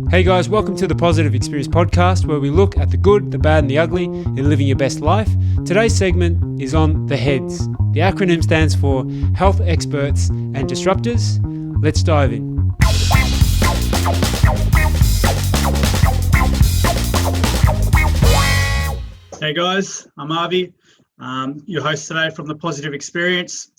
Hey guys, welcome to the Positive Experience podcast, where we look at the good, the bad and the ugly in living your best life. Today's segment is on the H.E.A.D'S. The acronym stands for Health Experts and Disruptors. Let's dive in. Hey guys, I'm Avi, your host today from the Positive Experience.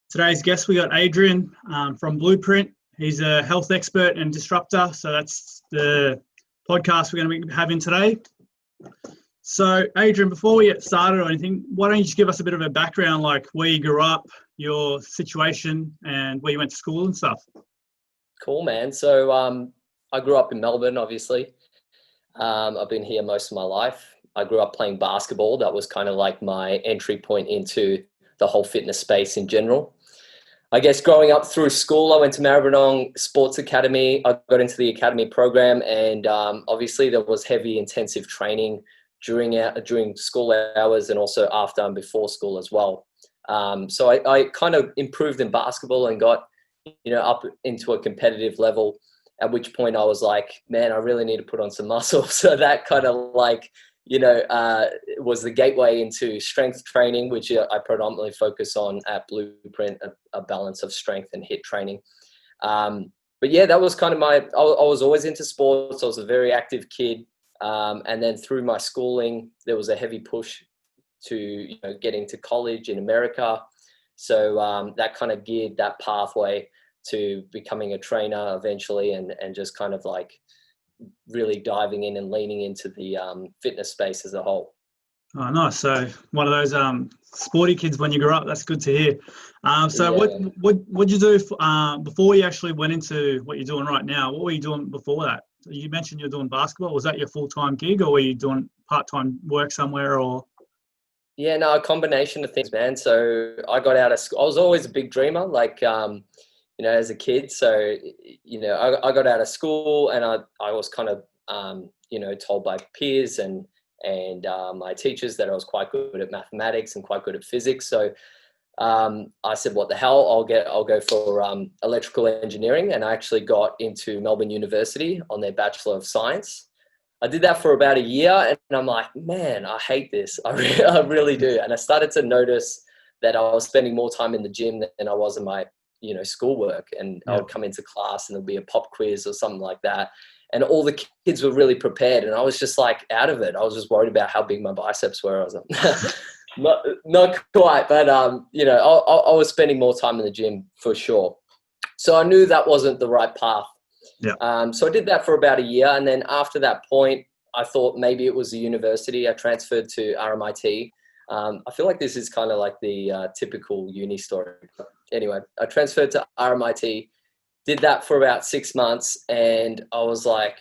Today's guest, we got Adrian from Blueprint. He's a health expert and disruptor, so that's the podcast we're going to be having today. So Adrian, before we get started or anything, why don't you just give us a bit of a background, like where you grew up, your situation and where you went to school and stuff. Cool, man. So I grew up in Melbourne, obviously. I've been here most of my life. I grew up playing basketball. That was kind of like my entry point into the whole fitness space in general. I guess growing up through school, I went to Maribyrnong Sports Academy. I got into the academy program, and obviously there was heavy intensive training during school hours and also after and before school as well. So I kind of improved in basketball and got, up into a competitive level, at which point I was like, man, I really need to put on some muscle. So that kind of like, was the gateway into strength training, which I predominantly focus on at Blueprint, a balance of strength and HIIT training. But yeah, that was kind of I was always into sports. I was a very active kid. And then through my schooling, there was a heavy push to get into college in America. So that kind of geared that pathway to becoming a trainer eventually, and just kind of like really diving in and leaning into the fitness space as a whole. Oh, nice. So one of those sporty kids when you grew up. That's good to hear. What'd you do before you actually went into what you're doing right now? What were you doing before that? You mentioned you're doing basketball. Was that your full-time gig, or were you doing part-time work somewhere? Or yeah, no, a combination of things, man. So I got out of school. I was always a big dreamer, like as a kid. So I got out of school, and I was kind of told by peers and my teachers that I was quite good at mathematics and quite good at physics. So I said, what the hell, I'll go for electrical engineering. And I actually got into Melbourne University on their Bachelor of Science. I did that for about a year, and I'm like, man, I hate this. I really do. And I started to notice that I was spending more time in the gym than I was in my schoolwork. And I would come into class and there'd be a pop quiz or something like that. And all the kids were really prepared, and I was just like out of it. I was just worried about how big my biceps were. I was like, not quite, but I was spending more time in the gym for sure. So I knew that wasn't the right path. Yeah. So I did that for about a year, and then after that point, I thought maybe it was the university. I transferred to RMIT. I feel like this is kind of like the typical uni story. Anyway, I transferred to RMIT. Did that for about 6 months, and I was like,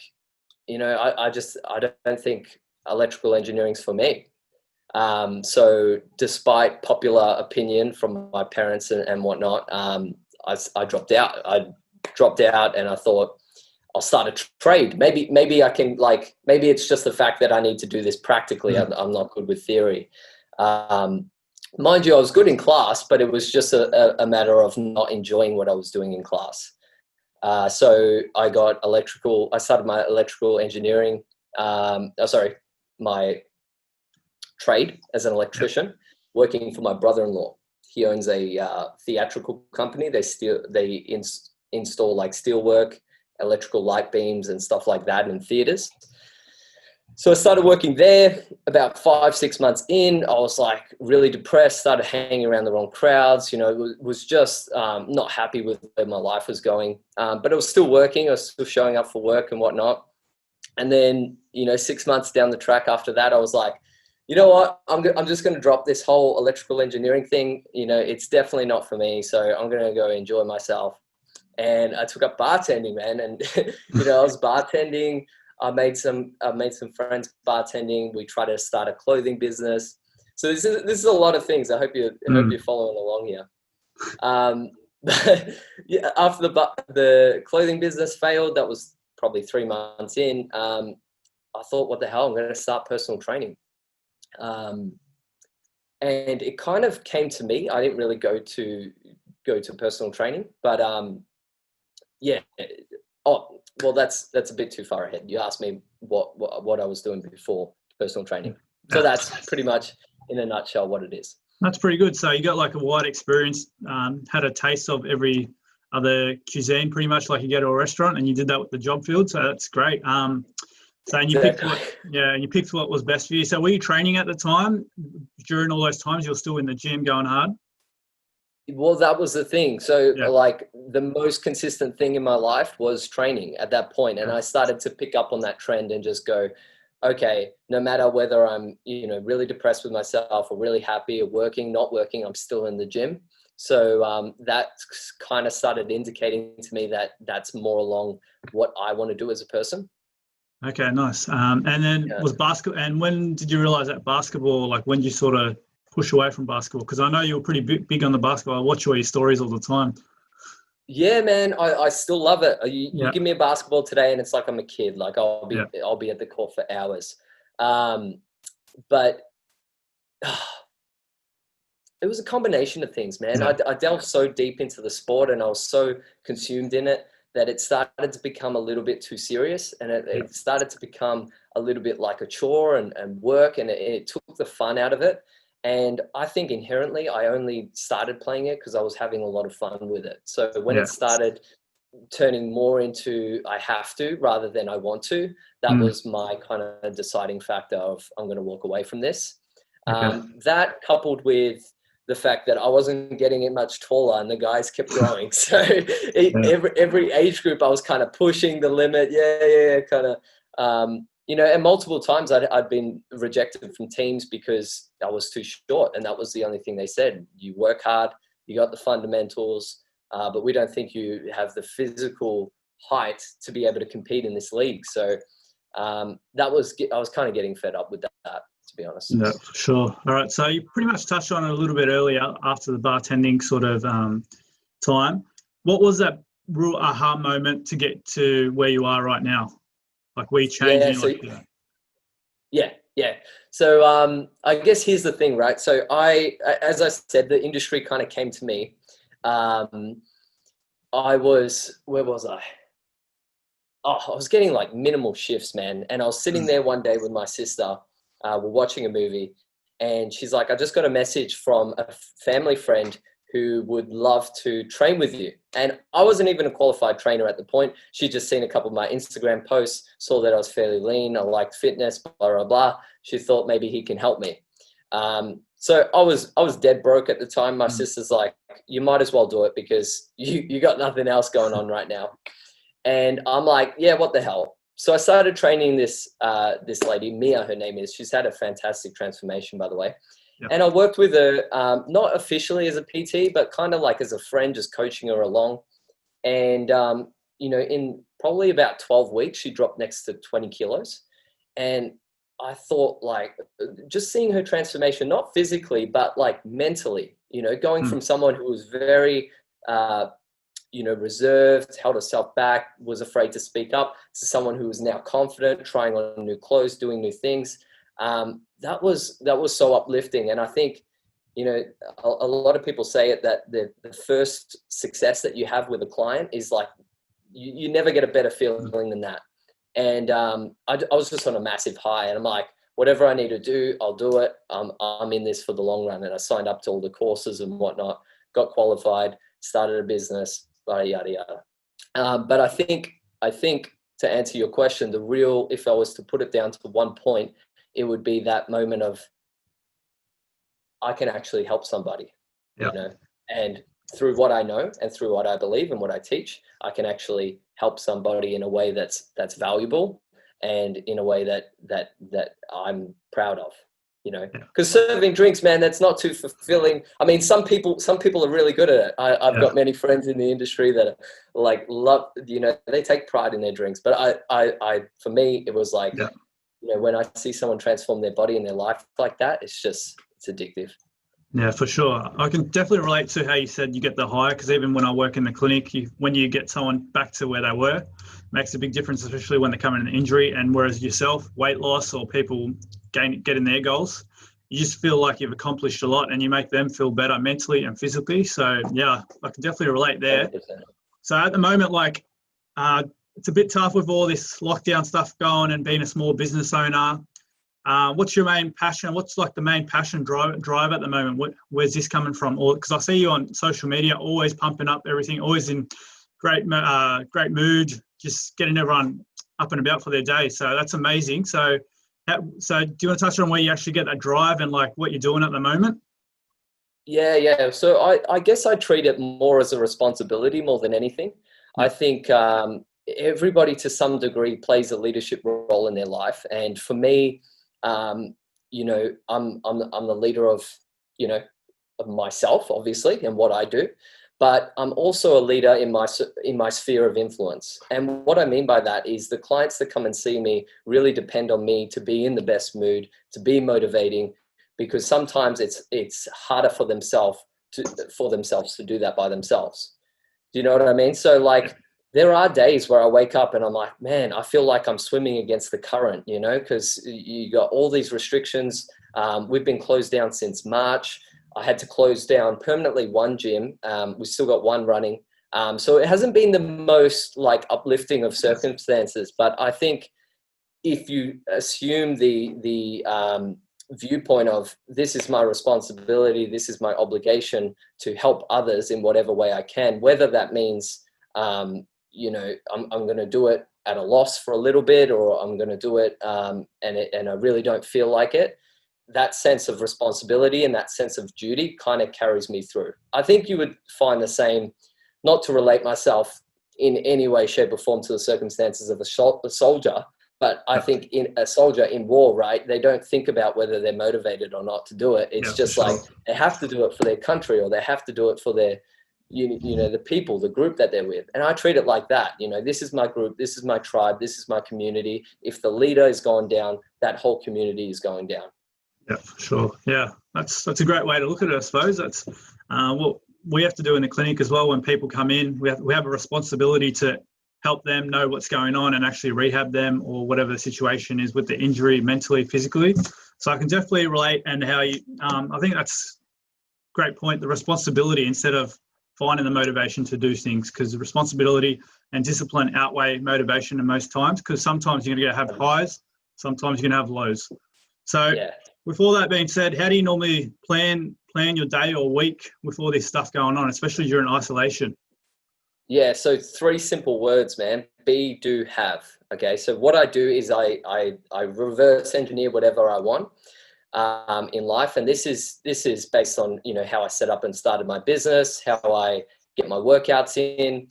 I don't think electrical engineering's for me. So despite popular opinion from my parents and whatnot, I dropped out. And I thought, I'll start a trade. Maybe I can, maybe it's just the fact that I need to do this practically. I'm not good with theory. Mind you, I was good in class, but it was just a matter of not enjoying what I was doing in class. So I started my electrical engineering, my trade as an electrician, working for my brother-in-law. He owns a theatrical company. They install like steelwork, electrical light beams and stuff like that in theaters. So I started working there. About 5-6 months in, I was like really depressed, started hanging around the wrong crowds, was just not happy with where my life was going. But I was still working. I was still showing up for work and whatnot. And then, 6 months down the track after that, I was like, you know what, I'm just going to drop this whole electrical engineering thing. It's definitely not for me. So I'm going to go enjoy myself. And I took up bartending, man. And, I was bartending. I made some friends bartending. We tried to start a clothing business. So this is a lot of things. I hope you're following along here. But yeah, after the clothing business failed, that was probably 3 months in. I thought, what the hell? I'm going to start personal training. And it kind of came to me. I didn't really go to personal training, but well, that's a bit too far ahead. You asked me what I was doing before personal training. So that's pretty much in a nutshell what it is. That's pretty good. So you got like a wide experience, had a taste of every other cuisine pretty much, like you go to a restaurant, and you did that with the job field. So that's great. So and you picked what was best for you. So were you training at the time? During all those times, you're still in the gym going hard? Well, that was the thing. So like the most consistent thing in my life was training at that point. And I started to pick up on that trend and just go, okay, no matter whether I'm, really depressed with myself or really happy or working, not working, I'm still in the gym. So that kind of started indicating to me that that's more along what I want to do as a person. Okay, nice. And then was basketball, and when did you realize that basketball, like when did you sort of push away from basketball? Because I know you were pretty big on the basketball. I watch all your stories all the time. Yeah, man, I still love it. You give me a basketball today and it's like I'm a kid. Like I'll be at the court for hours. But it was a combination of things, man. I delved so deep into the sport and I was so consumed in it that it started to become a little bit too serious, and it started to become a little bit like a chore and work, and it took the fun out of it. And I think inherently I only started playing it because I was having a lot of fun with it. So when it started turning more into I have to rather than I want to, that was my kind of deciding factor of I'm going to walk away from this. That coupled with the fact that I wasn't getting it much taller and the guys kept growing. So every age group I was kind of pushing the limit. Kind of, and multiple times I'd been rejected from teams because I was too short. And that was the only thing they said. You work hard, you got the fundamentals, but we don't think you have the physical height to be able to compete in this league. So I was kind of getting fed up with that, to be honest. No, for sure. All right. So you pretty much touched on it a little bit earlier after the bartending sort of time. What was that real aha moment to get to where you are right now? Like were you changing? So I guess here's the thing, right? So as I said, the industry kind of came to me. Where was I? I was getting like minimal shifts, man. And I was sitting there one day with my sister. We're watching a movie, and she's like, I just got a message from a family friend who would love to train with you. And I wasn't even a qualified trainer at the point. She'd just seen a couple of my Instagram posts, saw that I was fairly lean, I liked fitness, blah, blah, blah. She thought maybe he can help me. So I was dead broke at the time. My sister's like, you might as well do it because you got nothing else going on right now. And I'm like, yeah, what the hell? So I started training this lady, Mia, her name is. She's had a fantastic transformation, by the way. Yep. And I worked with her, not officially as a PT, but kind of like as a friend, just coaching her along. And, in probably about 12 weeks, she dropped next to 20 kilos. And I thought like just seeing her transformation, not physically, but like mentally, going from someone who was very, reserved, held herself back, was afraid to speak up, to someone who was now confident, trying on new clothes, doing new things. That was so uplifting. And I think, a lot of people say it that the first success that you have with a client is like, you never get a better feeling than that. And I was just on a massive high, and I'm like, whatever I need to do, I'll do it. I'm in this for the long run. And I signed up to all the courses and whatnot, got qualified, started a business, yada, yada. But I think to answer your question, the real, if I was to put it down to one point, it would be that moment of, I can actually help somebody, and through what I know and through what I believe and what I teach, I can actually help somebody in a way that's valuable and in a way that I'm proud of. Because serving drinks, man, that's not too fulfilling. I mean, some people are really good at it. I've got many friends in the industry that are like love, they take pride in their drinks. But I for me, it was like, when I see someone transform their body and their life like that, it's addictive. Yeah, for sure. I can definitely relate to how you said you get the high, because even when I work in the clinic, when you get someone back to where they were, it makes a big difference, especially when they come in an injury. And whereas yourself, weight loss or people getting their goals, you just feel like you've accomplished a lot and you make them feel better mentally and physically. So, yeah, I can definitely relate there. 100%. So at the moment, like, it's a bit tough with all this lockdown stuff going and being a small business owner. What's your main passion? What's like the main passion drive at the moment? Where's this coming from? Or because I see you on social media, always pumping up everything, always in great mood, just getting everyone up and about for their day. So that's amazing. So do you want to touch on where you actually get that drive and like what you're doing at the moment? Yeah. So I guess I treat it more as a responsibility more than anything. Yeah. I think everybody to some degree plays a leadership role in their life. And for me, you know, I'm the leader of, you know, of myself, obviously, and what I do, but I'm also a leader in my sphere of influence. And what I mean by that is the clients that come and see me really depend on me to be in the best mood, to be motivating, because sometimes it's harder for themselves to do that by themselves. Do you know what I mean? So like, there are days where I wake up and I'm like, man, I feel like I'm swimming against the current, you know, because you got all these restrictions. We've been closed down since March. I had to close down permanently one gym. We still got one running. So it hasn't been the most like uplifting of circumstances, but I think if you assume the viewpoint of this is my responsibility, this is my obligation to help others in whatever way I can, whether that means you know, I'm going to do it at a loss for a little bit, or I'm going to do it and I really don't feel like it. That sense of responsibility and that sense of duty kind of carries me through. I think you would find the same, not to relate myself in any way, shape or form to the circumstances of a soldier, but I think in a soldier in war, right, they don't think about whether they're motivated or not to do it. It's just like they have to do it for their country, or they have to do it for their you know, the people, the group that they're with. And I treat it like that. You know, this is my group, this is my tribe, this is my community. If the leader is going down, that whole community is going down. Yeah, for sure. Yeah, that's a great way to look at it, I suppose. That's what we have to do in the clinic as well. When people come in, we have a responsibility to help them know what's going on and actually rehab them, or whatever the situation is with the injury, mentally, physically. So I can definitely relate, and how you, I think that's a great point, the responsibility instead of finding the motivation to do things, because the responsibility and discipline outweigh motivation in most times, because sometimes you're going to have highs, sometimes you're going to have lows. So with all that being said, how do you normally plan your day or week with all this stuff going on, especially during isolation? Yeah, so 3 simple words, man. Be, do, have. Okay, so what I do is I reverse engineer whatever I want in life, and this is based on, you know, how I set up and started my business, how I get my workouts in.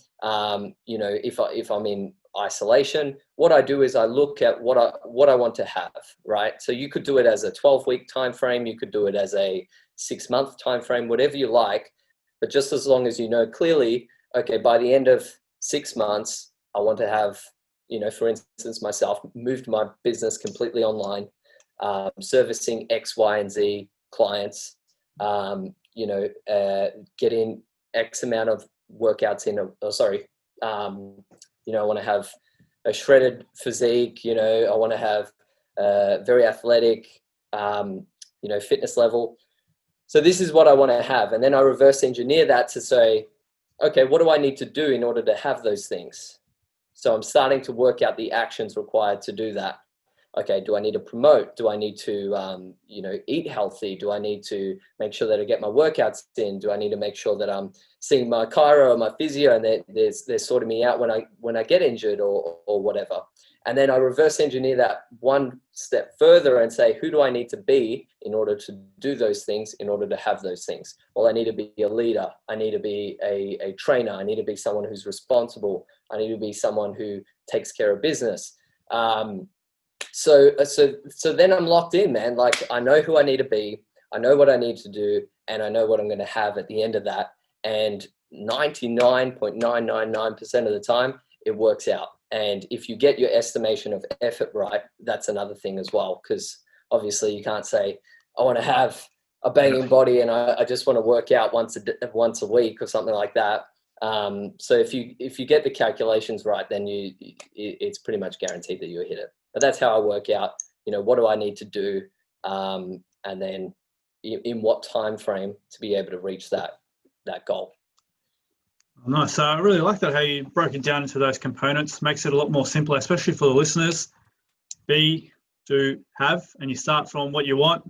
You know, if I'm in isolation, what I do is I look at what I want to have, right? So you could do it as a 12-week time frame, you could do it as a 6-month time frame, whatever you like, but just as long as you know clearly, okay, by the end of 6 months, I want to have, you know, for instance, myself, moved my business completely online, servicing X, Y, and Z clients, you know, getting X amount of workouts in, you know, I want to have a shredded physique, you know, I want to have very athletic, you know, fitness level. So this is what I want to have. And then I reverse engineer that to say, okay, what do I need to do in order to have those things? So I'm starting to work out the actions required to do that. Okay, do I need to promote? Do I need to, you know, eat healthy? Do I need to make sure that I get my workouts in? Do I need to make sure that I'm seeing my chiro or my physio and they're sorting me out when I get injured or whatever? And then I reverse engineer that one step further and say, who do I need to be in order to do those things, in order to have those things? Well, I need to be a leader. I need to be a trainer. I need to be someone who's responsible. I need to be someone who takes care of business. So then I'm locked in, man. Like, I know who I need to be, I know what I need to do, and I know what I'm going to have at the end of that. And 99.999% of the time, it works out. And if you get your estimation of effort right, that's another thing as well. Because obviously you can't say, I want to have a banging body and I just want to work out once a week or something like that. So if you get the calculations right, then it's pretty much guaranteed that you'll hit it. But that's how I work out, you know, what do I need to do, and then in what time frame to be able to reach that goal. Nice. So I really like that, how you broke it down into those components. Makes it a lot more simpler, especially for the listeners. Be, do, have, and you start from what you want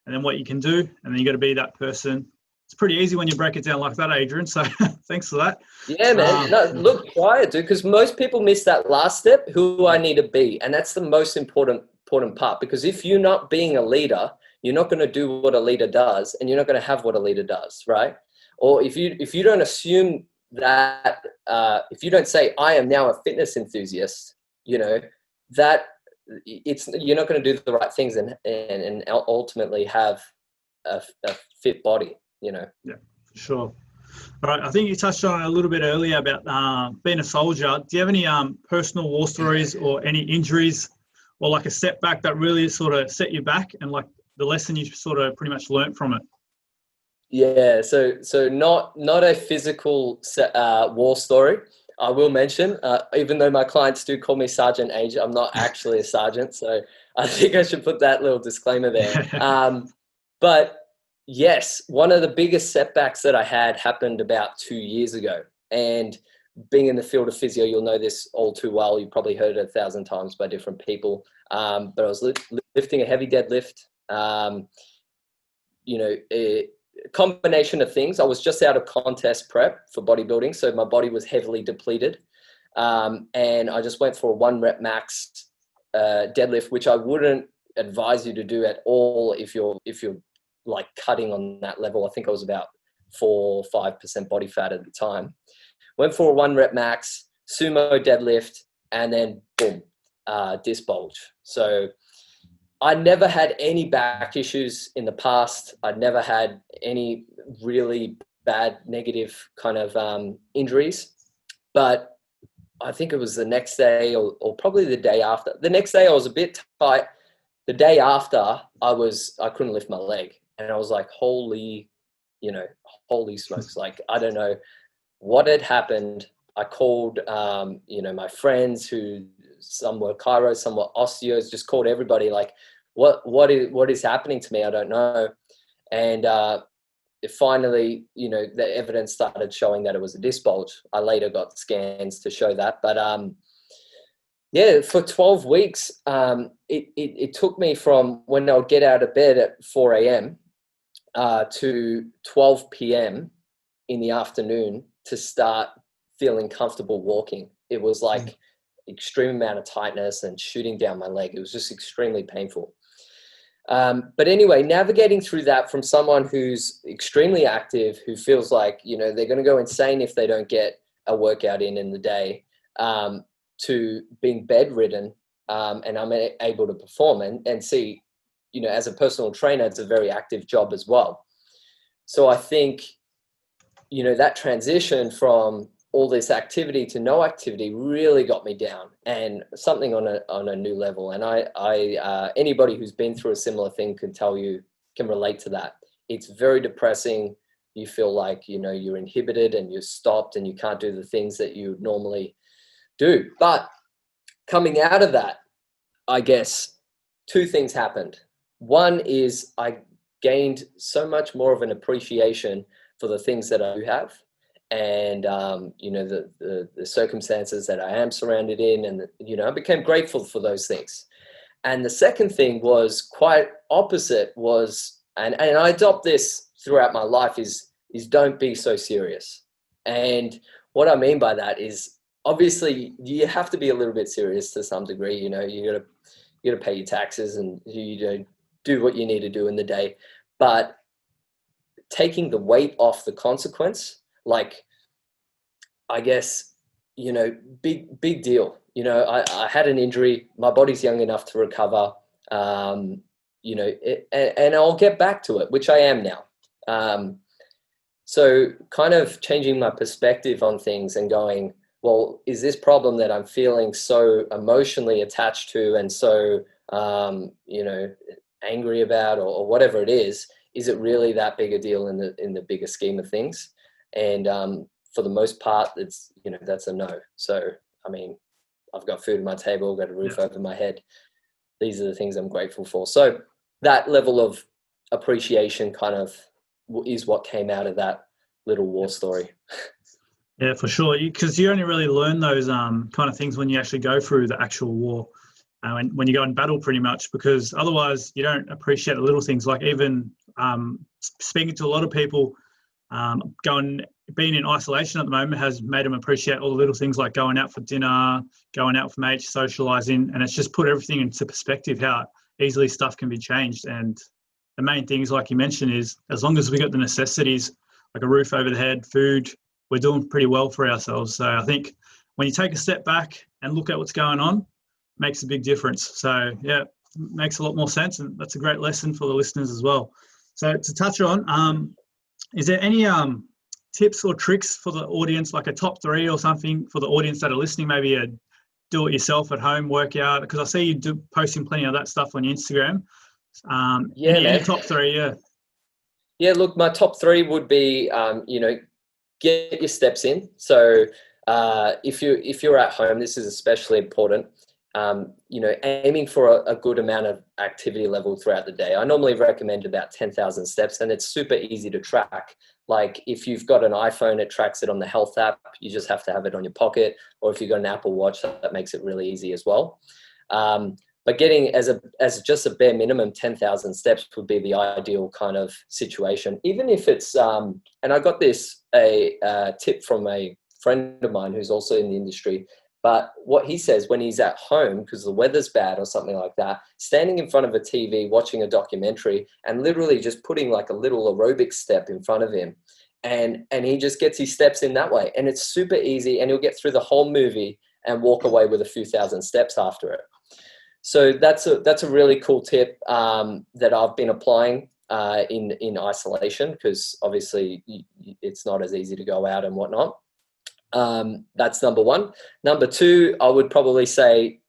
and then what you can do, and then you got to be that person. It's pretty easy when you break it down like that, Adrian. So thanks for that. Yeah, man. No, look, try it, dude, because most people miss that last step, who I need to be. And that's the most important part, because if you're not being a leader, you're not going to do what a leader does, and you're not going to have what a leader does, right? Or if you don't assume that, if you don't say, I am now a fitness enthusiast, that you're not going to do the right things and ultimately have a fit body, Yeah, for sure. All right, I think you touched on it a little bit earlier about being a soldier. Do you have any personal war stories or any injuries or like a setback that really sort of set you back, and like the lesson you sort of pretty much learnt from it? Yeah, so not a physical war story. I will mention, even though my clients do call me Sergeant Age, I'm not actually a sergeant, so I think I should put that little disclaimer there. But yes, one of the biggest setbacks that I had happened about 2 years ago. And being in the field of physio, you'll know this all too well. You've probably heard it 1,000 times by different people. But I was lifting a heavy deadlift. A combination of things. I was just out of contest prep for bodybuilding, so my body was heavily depleted. And I just went for a 1 rep max deadlift, which I wouldn't advise you to do at all if you're like cutting on that level. I think I was about 4 or 5% body fat at the time. Went for a 1 rep max, sumo deadlift, and then boom, disc bulge. So I never had any back issues in the past. I'd never had any really bad negative kind of injuries. But I think it was the next day or probably the day after. The next day I was a bit tight. The day after I couldn't lift my leg. And I was like, holy smokes. Like, I don't know what had happened. I called, my friends who, some were chiros, some were osteos, just called everybody like, what is happening to me? I don't know. And it finally, the evidence started showing that it was a disc bulge. I later got scans to show that. But for 12 weeks, it took me from when I would get out of bed at 4 a.m. To 12 p.m. in the afternoon to start feeling comfortable walking. It was like extreme amount of tightness and shooting down my leg. It was just extremely painful. But anyway, navigating through that from someone who's extremely active, who feels like, they're going to go insane if they don't get a workout in the day, to being bedridden, and I'm able to perform and see, as a personal trainer, it's a very active job as well. So I think, that transition from all this activity to no activity really got me down, and something on a new level. And I anybody who's been through a similar thing can relate to that. It's very depressing. You feel like, you're inhibited and you're stopped and you can't do the things that you normally do. But coming out of that, I guess 2 things happened. One is I gained so much more of an appreciation for the things that I do have, and the circumstances that I am surrounded in, and I became grateful for those things. And the second thing was quite opposite, was and I adopt this throughout my life, is don't be so serious. And what I mean by that is, obviously you have to be a little bit serious to some degree. You got to pay your taxes and you do what you need to do in the day, but taking the weight off the consequence, like, I guess, big deal. I had an injury. My body's young enough to recover, and I'll get back to it, which I am now. So kind of changing my perspective on things and going, well, is this problem that I'm feeling so emotionally attached to and so, angry about, or whatever it is it really that big a deal in the bigger scheme of things? And for the most part, it's, that's a no. So, I mean, I've got food on my table, I've got a roof over my head. These are the things I'm grateful for. So that level of appreciation kind of is what came out of that little war story. Yeah, for sure. Because you only really learn those kind of things when you actually go through the actual war, when you go in battle, pretty much. Because otherwise, you don't appreciate the little things. Like even speaking to a lot of people, going being in isolation at the moment has made them appreciate all the little things like going out for dinner, going out for mates, socializing, and it's just put everything into perspective how easily stuff can be changed. And the main things, like you mentioned, is as long as we got the necessities like a roof over the head, food, we're doing pretty well for ourselves. So I think when you take a step back and look at what's going on, it makes a big difference. So yeah, it makes a lot more sense, and that's a great lesson for the listeners as well. So to touch on, is there any tips or tricks for the audience, like a top 3 or something for the audience that are listening, maybe a do-it-yourself at home workout? Because I see you posting plenty of that stuff on your Instagram. Yeah, any man. top 3, yeah. Yeah, look, my top 3 would be, get your steps in. So if you're at home, this is especially important. Aiming for a good amount of activity level throughout the day. I normally recommend about 10,000 steps, and it's super easy to track. Like if you've got an iPhone, it tracks it on the health app. You just have to have it on your pocket, or if you've got an Apple Watch, that makes it really easy as well. But getting as just a bare minimum 10,000 steps would be the ideal kind of situation. Even if it's, and I got a tip from a friend of mine who's also in the industry. But what he says when he's at home, because the weather's bad or something like that, standing in front of a TV, watching a documentary, and literally just putting like a little aerobic step in front of him. And he just gets his steps in that way. And it's super easy, and he'll get through the whole movie and walk away with a few thousand steps after it. So that's a really cool tip that I've been applying in isolation, because obviously it's not as easy to go out and whatnot. That's number 1. Number 2, I would probably say,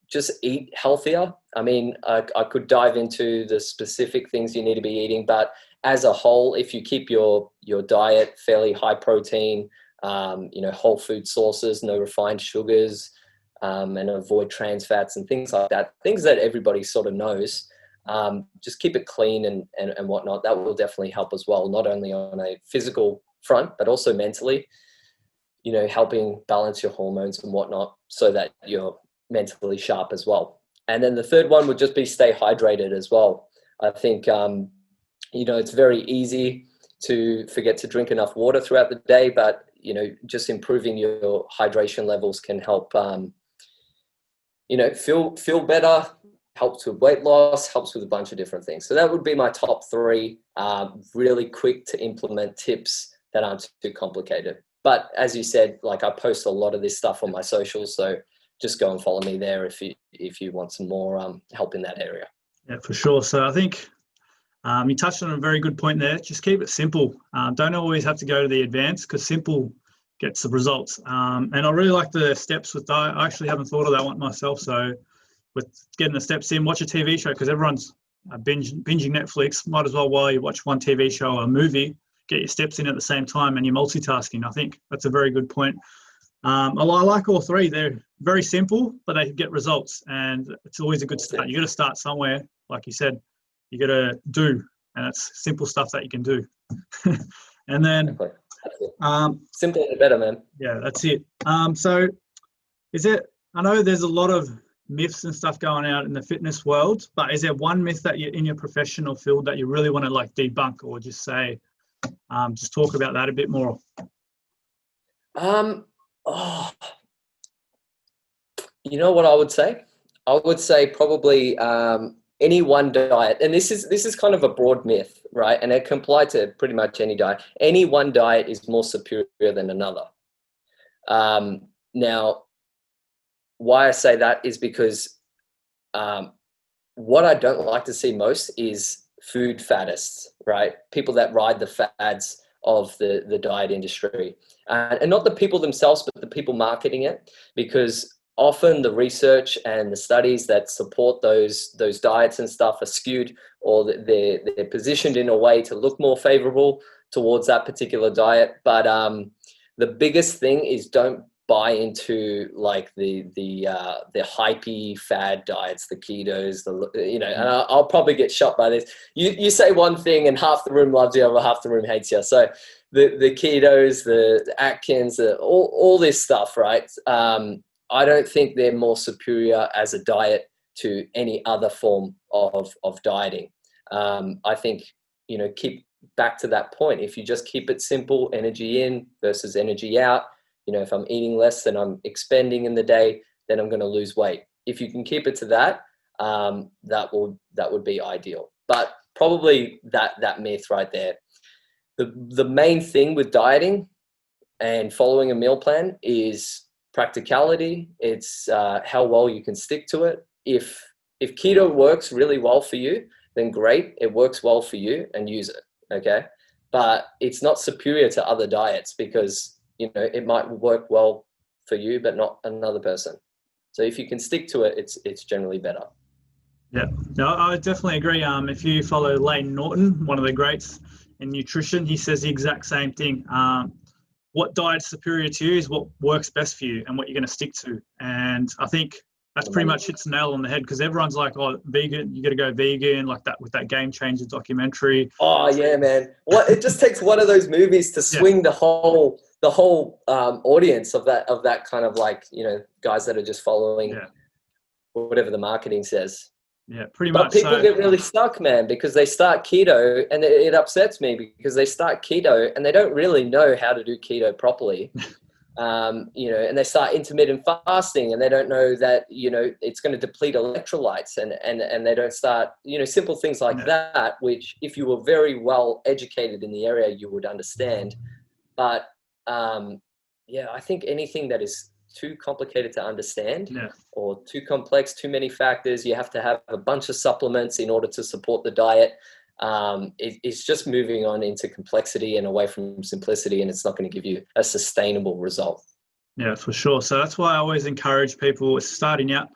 just eat healthier. I mean, I could dive into the specific things you need to be eating, but as a whole, if you keep your diet fairly high protein, whole food sources, no refined sugars, and avoid trans fats and things like that, things that everybody sort of knows, just keep it clean and whatnot. That will definitely help as well, not only on a physical front, but also mentally, helping balance your hormones and whatnot so that you're mentally sharp as well. And then the third one would just be stay hydrated as well. I think, it's very easy to forget to drink enough water throughout the day, but, just improving your hydration levels can help, feel better, helps with weight loss, helps with a bunch of different things. So that would be my top 3 really quick to implement tips that aren't too complicated. But as you said, like I post a lot of this stuff on my socials, so just go and follow me there if you want some more help in that area. Yeah, for sure. So I think you touched on a very good point there. Just keep it simple. Don't always have to go to the advanced, because simple gets the results. And I really like the steps with diet. I actually haven't thought of that one myself. So with getting the steps in, watch a TV show, because everyone's binging Netflix. Might as well, while you watch one TV show or a movie, get your steps in at the same time, and you're multitasking. I think that's a very good point. I like all 3. They're very simple, but they get results, and it's always a good start. You got to start somewhere, like you said. You got to do, and it's simple stuff that you can do. And then, simple the better, man. Yeah, that's it. So, I know there's a lot of myths and stuff going out in the fitness world, but is there one myth that you're in your professional field that you really want to like debunk, or just say, just talk about that a bit more? You know what I would say? I would say probably any one diet, and this is kind of a broad myth, right? And it can apply to pretty much any diet. Any one diet is more superior than another. Now, why I say that is because what I don't like to see most is food faddists, right? People that ride the fads of the diet industry, and not the people themselves, but the people marketing it, because often the research and the studies that support those diets and stuff are skewed, or they're positioned in a way to look more favorable towards that particular diet. But the biggest thing is don't buy into like the hypey fad diets, the ketos, and I'll probably get shot by this. You say one thing and half the room loves you, or half the room hates you. So the ketos, the Atkins, all this stuff, right? I don't think they're more superior as a diet to any other form of dieting. I think, keep back to that point. If you just keep it simple, energy in versus energy out, if I'm eating less than I'm expending in the day, then I'm going to lose weight. If you can keep it to that, that would be ideal. But probably that myth right there. The main thing with dieting and following a meal plan is practicality. It's how well you can stick to it. If keto works really well for you, then great, it works well for you and use it, okay? But it's not superior to other diets because, it might work well for you, but not another person. So if you can stick to it, it's generally better. Yeah, no, I definitely agree. If you follow Lane Norton, one of the greats in nutrition, he says the exact same thing. What diet's superior to you is what works best for you and what you're going to stick to. And I think that's pretty much hits the nail on the head because everyone's like, oh, vegan, you got to go vegan, like that with that Game Changer documentary. Oh yeah, man. It just takes one of those movies to swing the whole audience of that kind of like, guys that are just following whatever the marketing says. Yeah, pretty much. But people get really stuck, man, because they start keto, and it upsets me because they start keto and they don't really know how to do keto properly. And they start intermittent fasting and they don't know that, it's going to deplete electrolytes and they don't start, simple things like that, which if you were very well educated in the area, you would understand. But I think anything that is too complicated to understand or too complex, too many factors, you have to have a bunch of supplements in order to support the diet. It's just moving on into complexity and away from simplicity, and it's not going to give you a sustainable result. Yeah, for sure. So that's why I always encourage people starting out.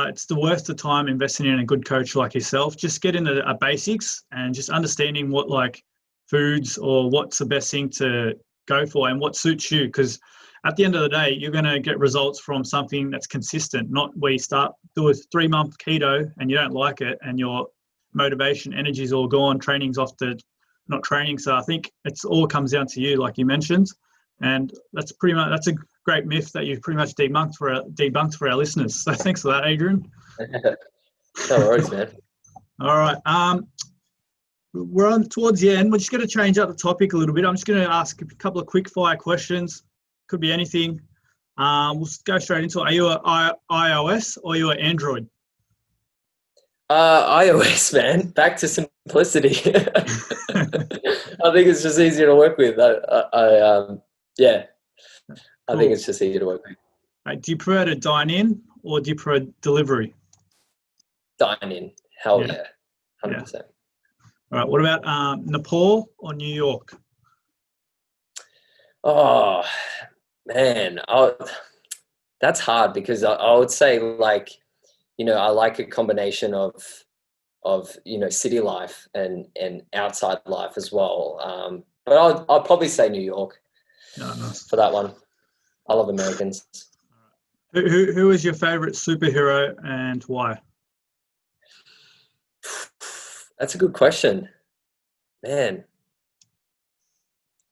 It's the worth of time investing in a good coach like yourself. Just get into the basics and just understanding what like foods or what's the best thing to go for and what suits you. Because at the end of the day, you're going to get results from something that's consistent, not where you do a 3-month keto and you don't like it and your motivation, energy is all gone, training's off the not training. So I think it's all comes down to you, like you mentioned. And that's a great myth that you've pretty much debunked for our listeners. So thanks for that, Adrian. No worries, man. All right. We're on towards the end. We're just going to change up the topic a little bit. I'm just going to ask a couple of quick fire questions. Could be anything. We'll go straight into it. Are you an iOS or are you an Android? iOS, man. Back to simplicity. I think it's just easier to work with. I think it's just easier to work with. Right, do you prefer to dine in or do you prefer delivery? Dine in. Hell yeah. 100%. Yeah. All right. What about Nepal or New York? Oh, man. That's hard because I would say like, I like a combination of city life and outside life as well. But I'll probably say New York for that one. I love Americans. Who is your favorite superhero and why? That's a good question, man.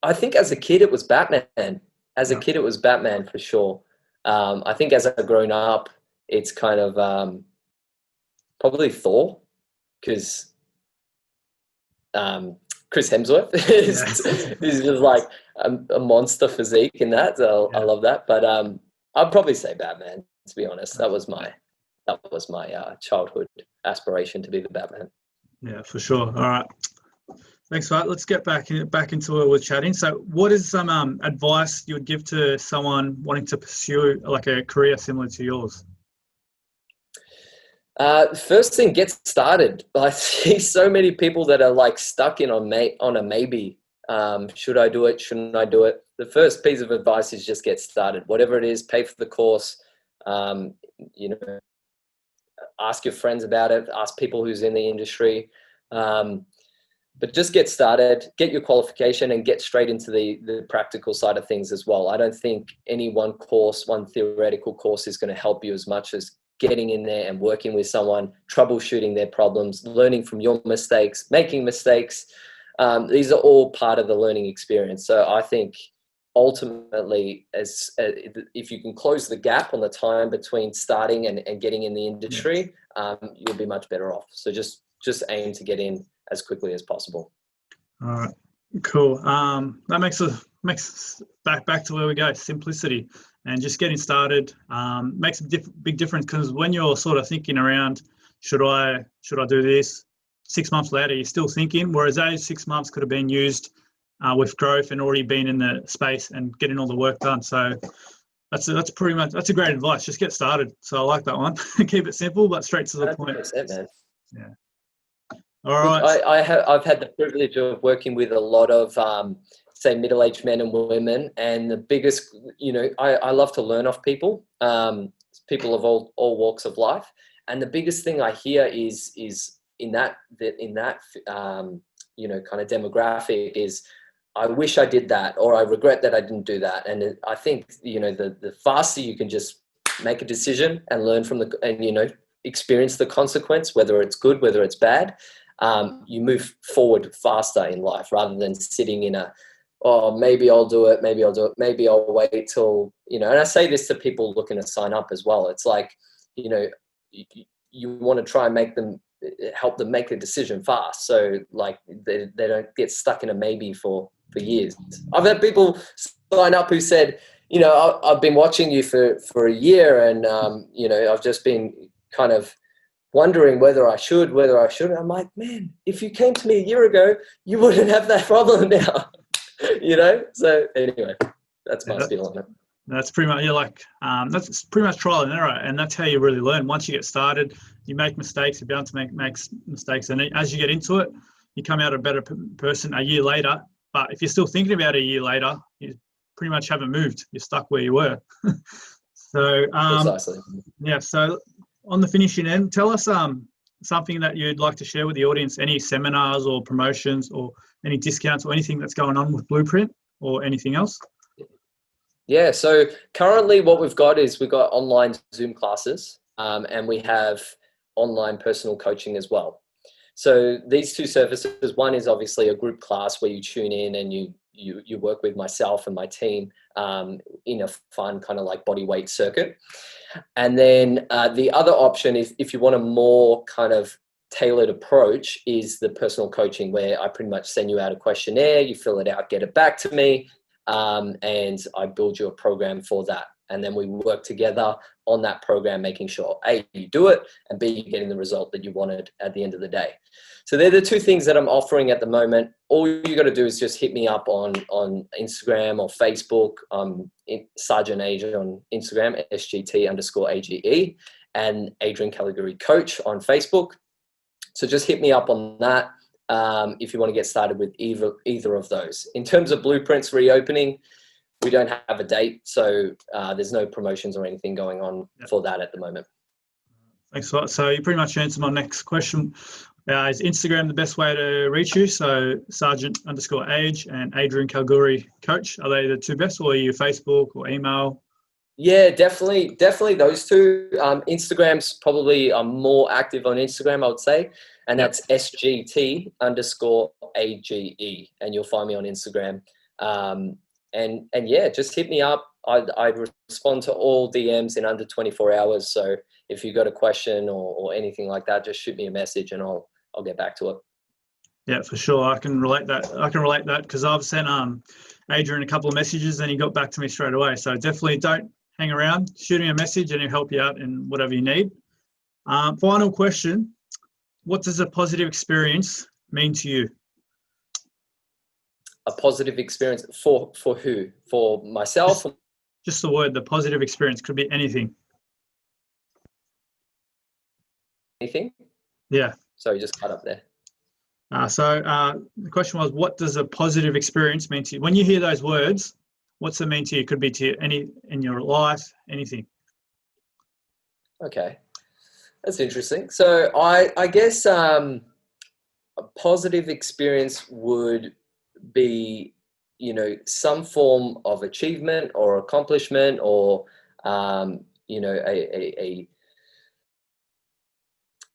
I think as a kid it was Batman. As a kid it was Batman for sure. I think as I've grown up, it's kind of probably Thor, because Chris Hemsworth is just like a monster physique in that. So I love that. But I'd probably say Batman, to be honest. That was my childhood aspiration, to be the Batman. Yeah, for sure. All right. Thanks for that. Let's get back into it with chatting. So what is some advice you would give to someone wanting to pursue like a career similar to yours? First thing, get started. I see so many people that are like stuck in on a maybe. Should I do it? Shouldn't I do it? The first piece of advice is just get started. Whatever it is, pay for the course. Ask your friends about it. Ask people who's in the industry. But just get started, get your qualification, and get straight into the practical side of things as well. I don't think any one theoretical course is going to help you as much as getting in there and working with someone, troubleshooting their problems, learning from your mistakes, making mistakes, These are all part of the learning experience. So I think ultimately, if you can close the gap on the time between starting and getting in the industry, you'll be much better off. So just aim to get in as quickly as possible. All right, cool. That makes back to where we go. Simplicity and just getting started makes a big difference, because when you're sort of thinking around, should I do this? 6 months later, you're still thinking, whereas those 6 months could have been used with growth and already been in the space and getting all the work done. So that's a great advice. Just get started. So I like that one. Keep it simple, but straight to the point. Man. Yeah. All right. I've had the privilege of working with a lot of, say, middle-aged men and women, and the biggest, I love to learn off people, people of all walks of life, and the biggest thing I hear is in that kind of demographic is, I wish I did that, or I regret that I didn't do that. And I think the faster you can just make a decision and learn from experience the consequence, whether it's good, whether it's bad. You move forward faster in life, rather than sitting in maybe I'll do it, maybe I'll wait till, and I say this to people looking to sign up as well. It's like, you want to try and help them make a decision fast. So like they don't get stuck in a maybe for years. I've had people sign up who said, I've been watching you for a year, and, I've just been kind of wondering whether I should. I'm like, man, if you came to me a year ago, you wouldn't have that problem now, So anyway, that's my spiel on it. That's pretty much, that's pretty much trial and error, and that's how you really learn. Once you get started, you make mistakes, you're bound to make mistakes, and as you get into it, you come out a better person a year later. But if you're still thinking about it a year later, you pretty much haven't moved. You're stuck where you were. So, Precisely. Yeah, so on the finishing end, tell us something that you'd like to share with the audience, any seminars or promotions or any discounts or anything that's going on with Blueprint or anything else. Yeah, so currently what we've got online Zoom classes, and we have online personal coaching as well. So these two services, one is obviously a group class where you tune in and you work with myself and my team in a fun kind of like body weight circuit. And then the other option is, if you want a more kind of tailored approach, is the personal coaching, where I pretty much send you out a questionnaire, you fill it out, get it back to me, and I build you a program for that. And then we work together on that program, making sure A, you do it, and B, you're getting the result that you wanted at the end of the day. So they're the two things that I'm offering at the moment. All you got to do is just hit me up on Instagram or Facebook, Sergeant Adrian on Instagram, SGT_AGE, and Adrian Caligiuri Coach on Facebook. So just hit me up on that if you want to get started with either of those. In terms of Blueprints reopening, we don't have a date, so there's no promotions or anything going on for that at the moment. Thanks a lot. So you pretty much answered my next question. Is Instagram the best way to reach you? So Sergeant_Age and Adrian Caligiuri Coach, are they the two best, or are you Facebook or email? Yeah, definitely those two. Instagram's probably, I'm more active on Instagram, I would say, and that's SGT_AGE, and you'll find me on Instagram. And yeah, just hit me up. I respond to all DMs in under 24 hours. So if you've got a question or anything like that, just shoot me a message and I'll get back to it. Yeah, for sure. I can relate that because I've sent Adrian a couple of messages and he got back to me straight away. So definitely don't hang around. Shoot him a message and he'll help you out in whatever you need. Final question. What does a positive experience mean to you? A positive experience for who? For myself? Just the word, the positive experience. Could be anything. Anything? Yeah. Sorry, just cut up there. So the question was, what does a positive experience mean to you? When you hear those words, what's it mean to you? It could be to you in your life, anything. Okay. That's interesting. So I guess a positive experience would be, some form of achievement or accomplishment, or,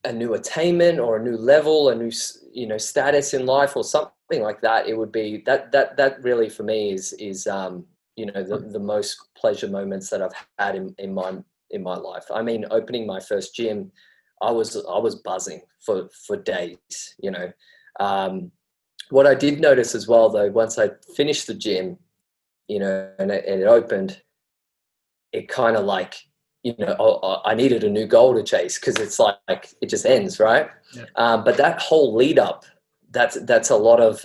a new attainment or a new level, a new, status in life or something like that, it would be that really for me is the most pleasure moments that I've had in my life. I mean, opening my first gym, I was buzzing for days, What I did notice as well, though, once I finished the gym, and it opened, it kind of like, I needed a new goal to chase, because it's like it just ends, right? Yeah. But that whole lead up, that's a lot of,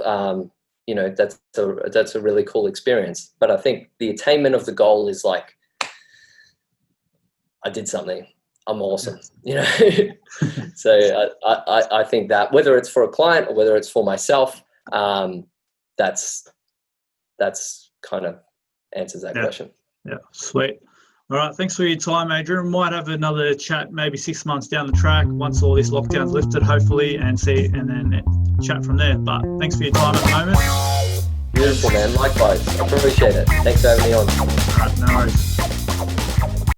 that's a really cool experience. But I think the attainment of the goal is like, I did something. I'm awesome, So I think that whether it's for a client or whether it's for myself, that's kind of answers that question. Yeah, sweet. All right, thanks for your time, Adrian. We might have another chat maybe 6 months down the track once all this lockdown's lifted, hopefully, and then chat from there. But thanks for your time at the moment. Beautiful, man. Likewise. I appreciate it. Thanks for having me on. All right, no worries.